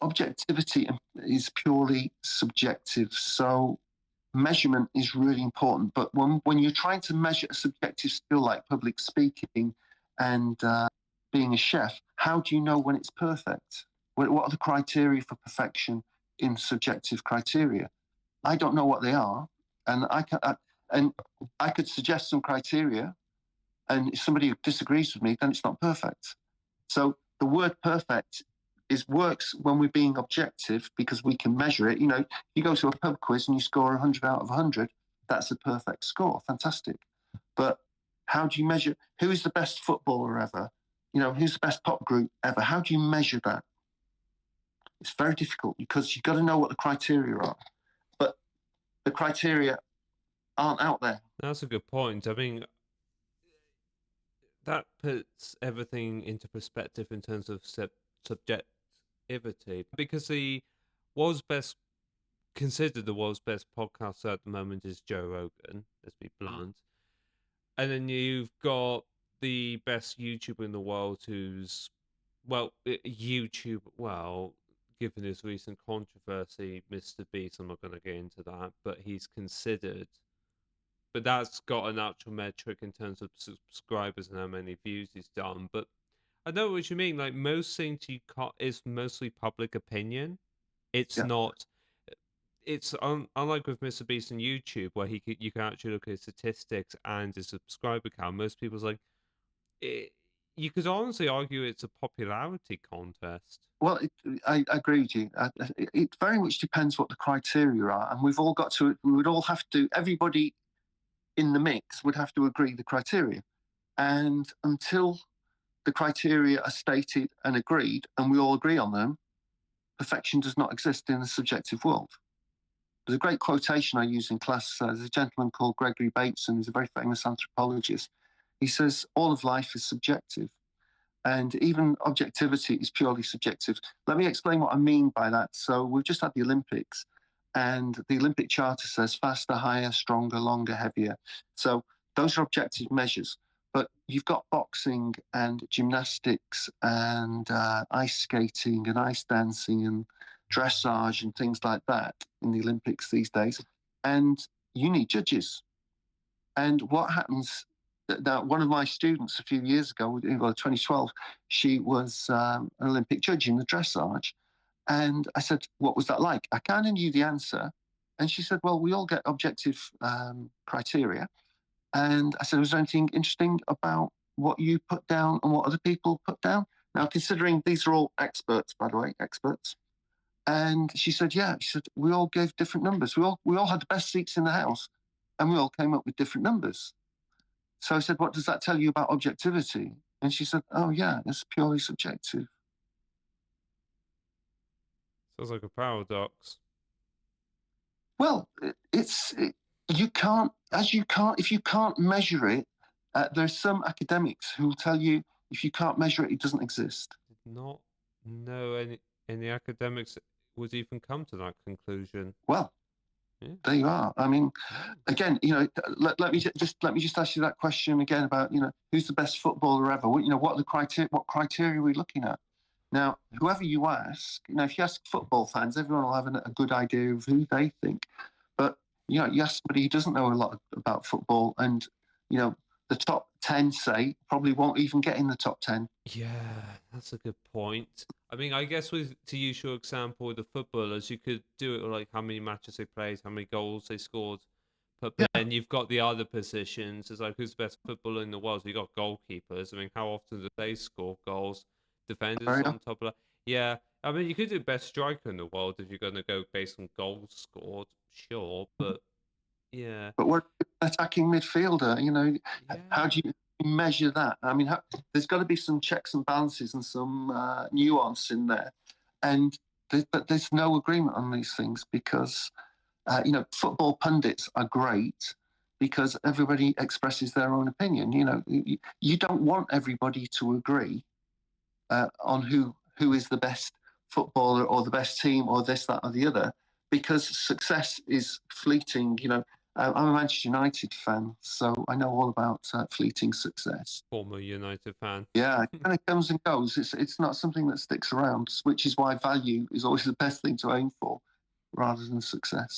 objectivity is purely subjective. So measurement is really important. But when you're trying to measure a subjective skill like public speaking and being a chef, how do you know when it's perfect? What are the criteria for perfection in subjective criteria? I don't know what they are, and I could suggest some criteria, and if somebody disagrees with me, then it's not perfect. So the word perfect works when we're being objective because we can measure it. You go to a pub quiz and you score 100 out of 100, that's a perfect score. Fantastic. But how do you measure who is the best footballer ever? Who's the best pop group ever? How do you measure that? It's very difficult because you've got to know what the criteria are. But the criteria aren't out there. That's a good point. I mean, that puts everything into perspective in terms of subjectivity, because considered the world's best podcaster at the moment is Joe Rogan, let's be blunt. And then you've got the best YouTuber in the world who's, given his recent controversy, Mr. Beast, I'm not going to get into that, but he's considered. But that's got an actual metric in terms of subscribers and how many views he's done. But I know what you mean. Like, most things is mostly public opinion. It's not. It's unlike with Mr. Beast and YouTube, where you can actually look at his statistics and his subscriber count. Most people's like, you could honestly argue it's a popularity contest. Well, I agree with you. It very much depends what the criteria are, and we would all have to. Everybody in the mix would have to agree the criteria, and until the criteria are stated and agreed, and we all agree on them, perfection does not exist in the subjective world. There's a great quotation I use in class. There's a gentleman called Gregory Bateson, who's a very famous anthropologist. He says all of life is subjective, and even objectivity is purely subjective. Let me explain what I mean by that. So we've just had the Olympics, and the Olympic Charter says faster, higher, stronger, longer, heavier. So those are objective measures. But you've got boxing and gymnastics and ice skating and ice dancing and dressage and things like that in the Olympics these days. And you need judges. And what happens, now one of my students a few years ago, 2012, she was an Olympic judge in the dressage. And I said, what was that like? I kind of knew the answer. And she said, well, we all get objective criteria. And I said, was there anything interesting about what you put down and what other people put down? Now, considering these are all experts, by the way, experts. And she said, yeah. She said, we all gave different numbers. We all had the best seats in the house, and we all came up with different numbers. So I said, what does that tell you about objectivity? And she said, oh, yeah, it's purely subjective. Sounds like a paradox. Well, if you can't measure it, there's some academics who will tell you if you can't measure it, it doesn't exist. Did not know any academics would even come to that conclusion. Well, there you are. I mean, again, let me just ask you that question again about, who's the best footballer ever? What criteria are we looking at? Now, whoever you ask, if you ask football fans, everyone will have a good idea of who they think. But, you ask somebody who doesn't know a lot about football and, the top 10, say, probably won't even get in the top 10. Yeah, that's a good point. I mean, I guess to use your example with the footballers, you could do it like how many matches they played, how many goals they scored. But then you've got the other positions. It's like, who's the best footballer in the world? So you've got goalkeepers. I mean, how often do they score goals? Defenders on top of that. Yeah, I mean, you could do best striker in the world if you're going to go based on goals scored, sure, but yeah. But we're attacking midfielder, how do you measure that? I mean, there's got to be some checks and balances and some nuance in there. But there's no agreement on these things because, football pundits are great because everybody expresses their own opinion. You don't want everybody to agree on who is the best footballer or the best team or this, that, or the other, because success is fleeting. I'm a Manchester United fan, so I know all about fleeting success. Former United fan. Yeah, it kind of comes and goes. It's not something that sticks around, which is why value is always the best thing to aim for, rather than success.